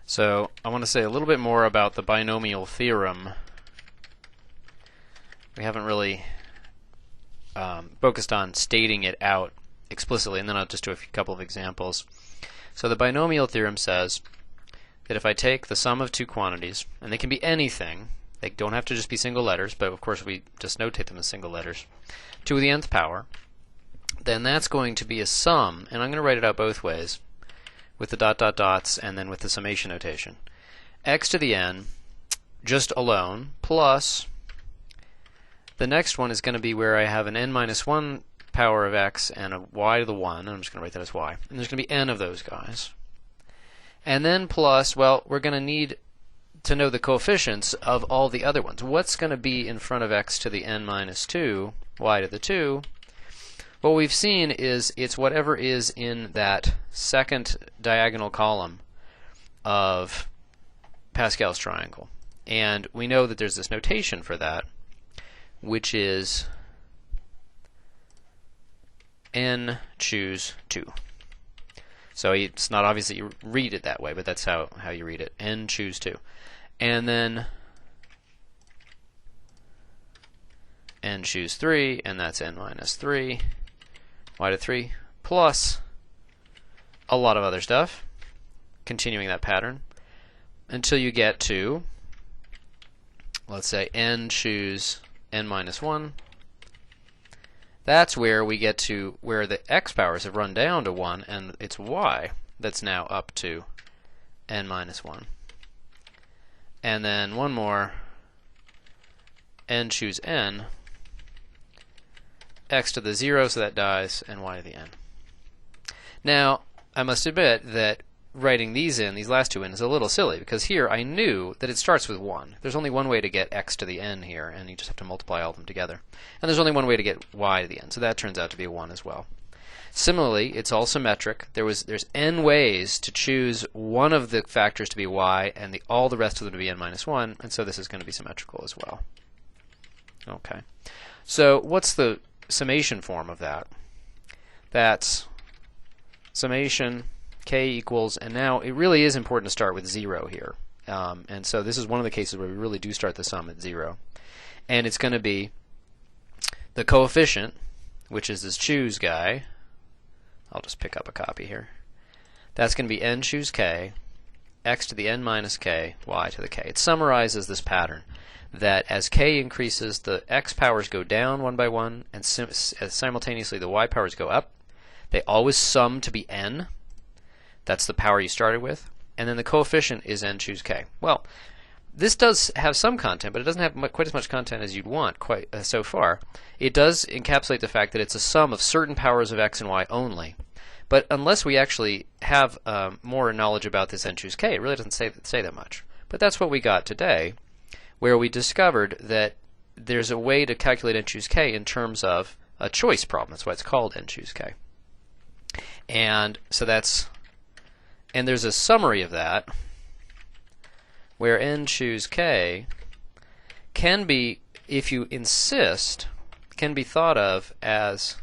So I want to say a little bit more about the binomial theorem. We haven't really focused on stating it out explicitly, and then I'll just do a couple of examples. So the binomial theorem says that if I take the sum of two quantities, and they can be anything, they don't have to just be single letters, but of course we just notate them as single letters, to the nth power, then that's going to be a sum, and I'm going to write it out both ways, with the dot dot dots and then with the summation notation. X to the n, just alone, plus the next one is going to be where I have an n minus 1 power of x and a y to the 1, and I'm just going to write that as y. And there's going to be n of those guys. And then plus, well, we're going to need to know the coefficients of all the other ones. What's going to be in front of x to the n minus 2, y to the 2? What we've seen is it's whatever is in that second diagonal column of Pascal's triangle. And we know that there's this notation for that, which is n choose 2. So it's not obvious that you read it that way, but that's how you read it. N choose 2. And then n choose 3, and that's n minus 3, y to 3, plus a lot of other stuff, continuing that pattern, until you get to, let's say, n choose n minus 1. That's where we get to where the x powers have run down to 1, and it's y that's now up to n minus 1. And then one more, n choose n, x to the 0, so that dies, and y to the n. Now, I must admit that writing these last two in, is a little silly, because here I knew that it starts with 1. There's only one way to get x to the n here, and you just have to multiply all of them together. And there's only one way to get y to the n, so that turns out to be a 1 as well. Similarly, it's all symmetric. There's n ways to choose one of the factors to be y, and all the rest of them to be n minus 1, and so this is going to be symmetrical as well. Okay. So what's the summation form of that? That's summation k equals, and now it really is important to start with 0 here. And so this is one of the cases where we really do start the sum at 0. And it's going to be the coefficient, which is this choose guy. I'll just pick up a copy here. That's going to be n choose k, x to the n minus k, y to the k. It summarizes this pattern that as k increases, the x powers go down one by one, and simultaneously the y powers go up. They always sum to be n. That's the power you started with. And then the coefficient is n choose k. Well, this does have some content, but it doesn't have quite as much content as you'd want so far. It does encapsulate the fact that it's a sum of certain powers of x and y only. But unless we actually have more knowledge about this n choose k, it really doesn't say that much. But that's what we got today, where we discovered that there's a way to calculate n choose k in terms of a choice problem. That's why it's called n choose k. And so and there's a summary of that where n choose k can be, if you insist, can be thought of as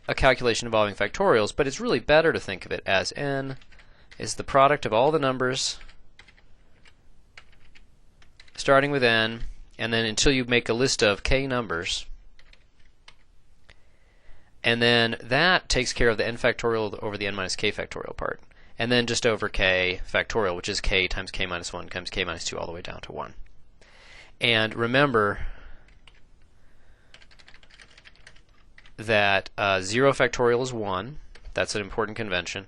a calculation involving factorials, but it's really better to think of it as n is the product of all the numbers starting with n, and then until you make a list of k numbers. And then that takes care of the n factorial over the n minus k factorial part. And then just over k factorial, which is k times k minus 1 times k minus 2 all the way down to 1. And remember that 0 factorial is 1. That's an important convention.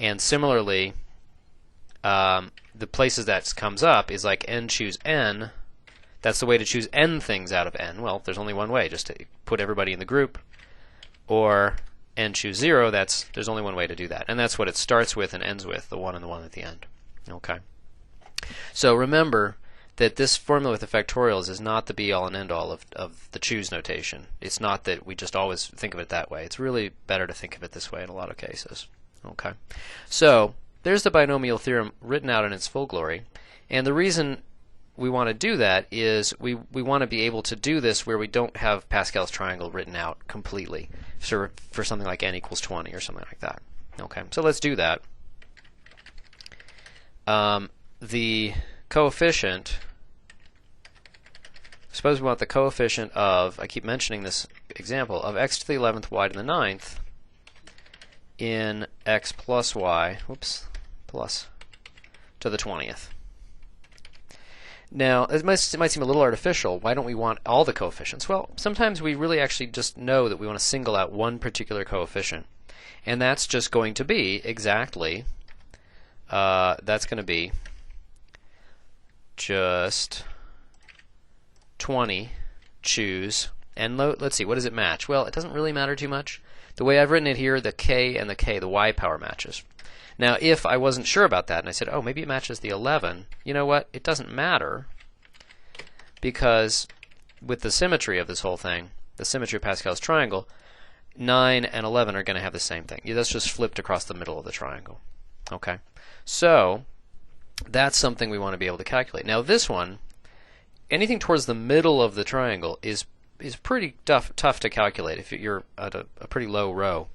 And similarly, the places that comes up is like n choose n. That's the way to choose n things out of n. Well, there's only one way, just to put everybody in the group. Or n choose 0, there's only one way to do that. And that's what it starts with and ends with, the 1 and the 1 at the end. Okay. So remember that this formula with the factorials is not the be-all and end-all of the choose notation. It's not that we just always think of it that way. It's really better to think of it this way in a lot of cases. Okay. So there's the binomial theorem written out in its full glory. And the reason we want to do that is we want to be able to do this where we don't have Pascal's triangle written out completely for something like n equals 20 or something like that. Okay, so let's do that. The coefficient, suppose we want the coefficient of, I keep mentioning this example, of x to the 11th, y to the 9th in x plus y, plus to the 20th. Now, it might seem a little artificial. Why don't we want all the coefficients? Well, sometimes we really actually just know that we want to single out one particular coefficient. And that's just going to be exactly, that's going to be just 20, choose, and let's see, what does it match? Well, it doesn't really matter too much. The way I've written it here, the k and the k, the y power matches. Now, if I wasn't sure about that and I said, oh, maybe it matches the 11, you know what? It doesn't matter, because with the symmetry of this whole thing, the symmetry of Pascal's triangle, 9 and 11 are going to have the same thing. That's just flipped across the middle of the triangle. Okay, so that's something we want to be able to calculate. Now, this one, anything towards the middle of the triangle is pretty tough to calculate if you're at a pretty low row.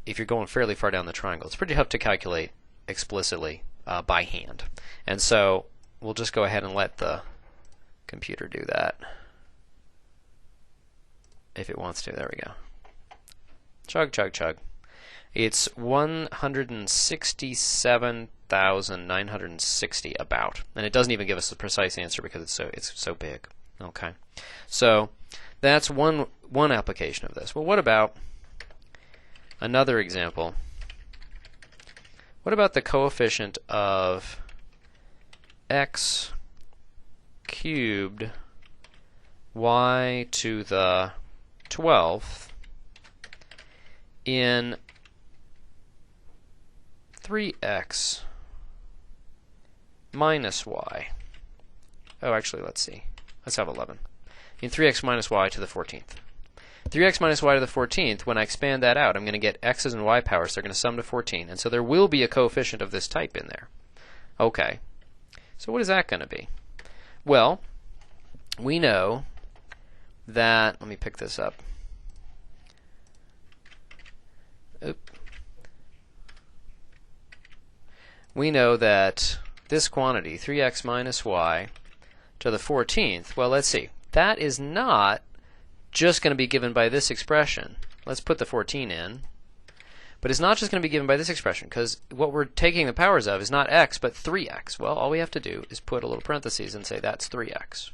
If you're going fairly far down the triangle, it's pretty tough to calculate explicitly by hand. And so we'll just go ahead and let the computer do that if it wants to. There we go. Chug, chug, chug. It's 167,960 about, and it doesn't even give us the precise answer because it's so big. Okay, so that's one application of this. Well, what about another example? What about the coefficient of x cubed y to the 12th in 3x minus y? Oh, actually, let's see. Let's have 11. In 3x minus y to the 14th. 3x minus y to the 14th, when I expand that out, I'm going to get x's and y powers. They're going to sum to 14. And so there will be a coefficient of this type in there. Okay. So what is that going to be? Well, we know that, let me pick this up. We know that this quantity, 3x minus y to the 14th, well, let's see. That is not just going to be given by this expression. Let's put the 14 in. But it's not just going to be given by this expression, because what we're taking the powers of is not x, but 3x. Well, all we have to do is put a little parentheses and say that's 3x.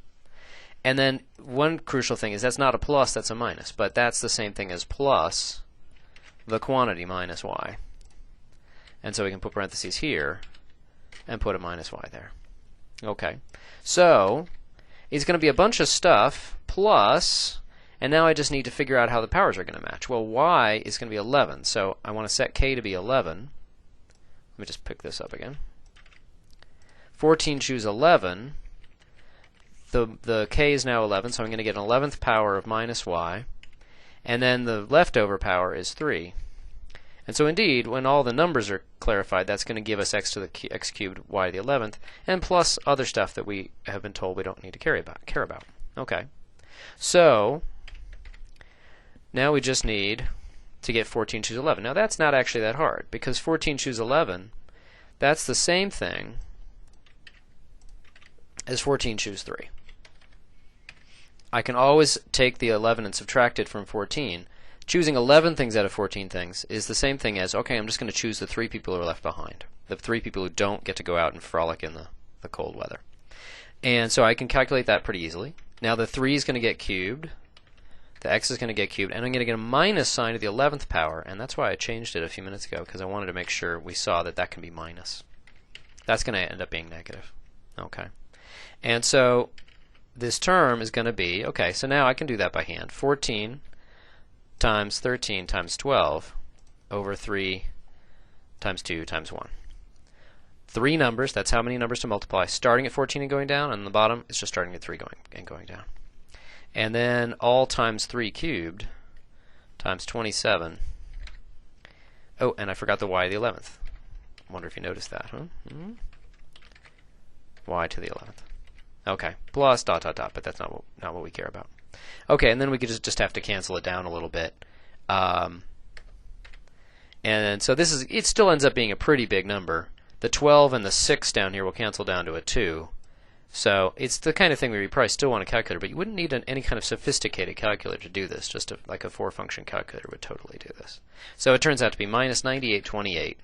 And then one crucial thing is that's not a plus, that's a minus. But that's the same thing as plus the quantity minus y. And so we can put parentheses here and put a minus y there. Okay. So it's going to be a bunch of stuff plus, and now I just need to figure out how the powers are going to match. Well, y is going to be 11, so I want to set k to be 11. Let me just pick this up again. 14 choose 11. The k is now 11, so I'm going to get an 11th power of minus y. And then the leftover power is 3. And so indeed, when all the numbers are clarified, that's going to give us x to the x cubed y to the 11th, and plus other stuff that we have been told we don't need to care about. Okay. So now we just need to get 14 choose 11. Now that's not actually that hard, because 14 choose 11, that's the same thing as 14 choose 3. I can always take the 11 and subtract it from 14. Choosing 11 things out of 14 things is the same thing as, okay, I'm just going to choose the 3 people who are left behind, the 3 people who don't get to go out and frolic in the cold weather. And so I can calculate that pretty easily. Now the 3 is going to get cubed, the x is going to get cubed, and I'm going to get a minus sign to the 11th power, and that's why I changed it a few minutes ago, because I wanted to make sure we saw that that can be minus. That's going to end up being negative. Okay. And so this term is going to be, okay, so now I can do that by hand. 14 times 13 times 12 over 3 times 2 times 1. 3 numbers, that's how many numbers to multiply, starting at 14 and going down, and on the bottom it's just starting at 3 going down. And then all times 3 cubed times 27. Oh, and I forgot the y to the 11th. I wonder if you noticed that, huh? Y to the 11th. Okay, plus dot dot dot, but that's not what we care about. Okay, and then we could just have to cancel it down a little bit. And so it still ends up being a pretty big number. The 12 and the 6 down here will cancel down to a 2. So it's the kind of thing where you probably still want a calculator, but you wouldn't need any kind of sophisticated calculator to do this. Just like a 4-function calculator would totally do this. So it turns out to be minus 9828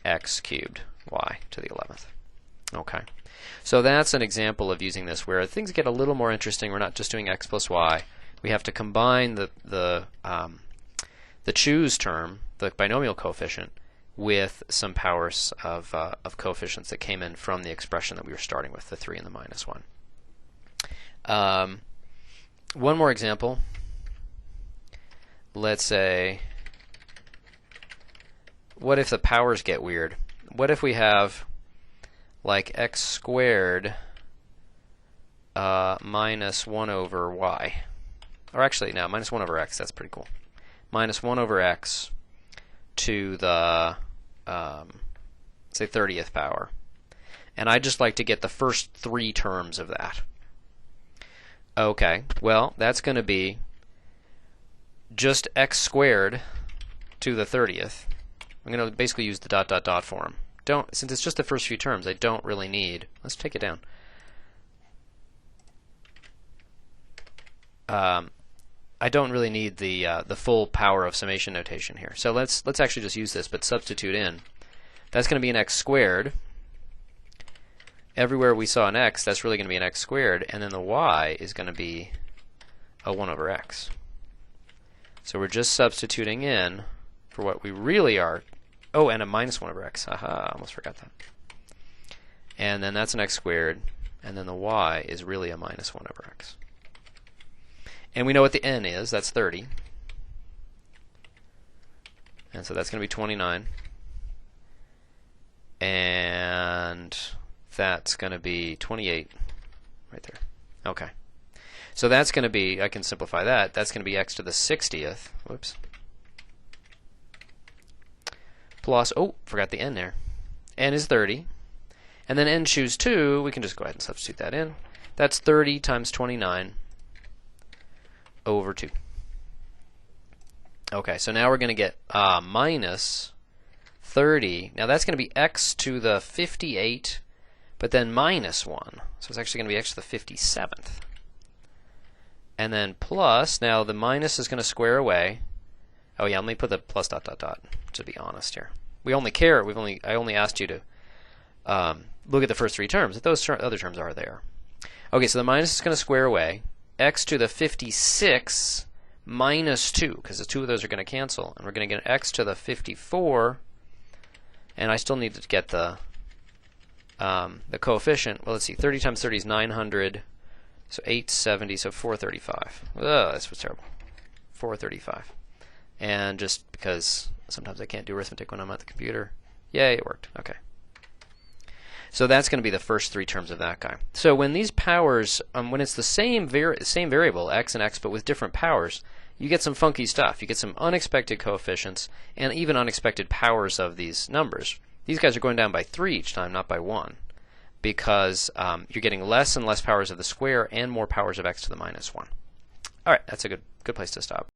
x cubed y to the 11th. Okay. So that's an example of using this where things get a little more interesting. We're not just doing x plus y. We have to combine the choose term, the binomial coefficient, with some powers of coefficients that came in from the expression that we were starting with, the 3 and the minus 1. One more example. Let's say, what if the powers get weird? What if we have like x squared minus 1 over y? Or actually, no, minus 1 over x, that's pretty cool. Minus 1 over x to the, say, 30th power. And I'd just like to get the first 3 terms of that. Okay, well, that's going to be just x squared to the 30th. I'm going to basically use the dot dot dot form. Since it's just the first few terms, I don't really need. Let's take it down. I don't really need the full power of summation notation here. So let's actually just use this, but substitute in. That's going to be an x squared. Everywhere we saw an x, that's really going to be an x squared, and then the y is going to be a 1 over x. So we're just substituting in for what we really are. Oh, and a minus 1 over x. Haha, I almost forgot that. And then that's an x squared, and then the y is really a minus 1 over x. And we know what the n is. That's 30. And so that's going to be 29. And that's going to be 28 right there. Okay. So that's going to be, I can simplify that. That's going to be x to the 60th. Whoops. Plus, oh, forgot the n there. N is 30. And then n choose 2, we can just go ahead and substitute that in. That's 30 times 29 over 2. Okay, so now we're going to get minus 30. Now that's going to be x to the 58, but then minus 1. So it's actually going to be x to the 57th. And then plus, now the minus is going to square away. Oh yeah, let me put the plus dot dot dot, to be honest here. We only care, I only asked you to look at the first 3 terms. If those other terms are there. Okay, so the minus is going to square away. X to the 56 minus 2, because the 2 of those are going to cancel. And we're going to get x to the 54. And I still need to get the coefficient. Well, let's see. 30 times 30 is 900. So 870, so 435. Ugh, this was terrible. 435. And just because sometimes I can't do arithmetic when I'm at the computer. Yay, it worked. Okay. So that's going to be the first 3 terms of that guy. So when these powers, when it's the same variable, x and x, but with different powers, you get some funky stuff. You get some unexpected coefficients and even unexpected powers of these numbers. These guys are going down by 3 each time, not by 1, because you're getting less and less powers of the square and more powers of x to the minus 1. All right, that's a good place to stop.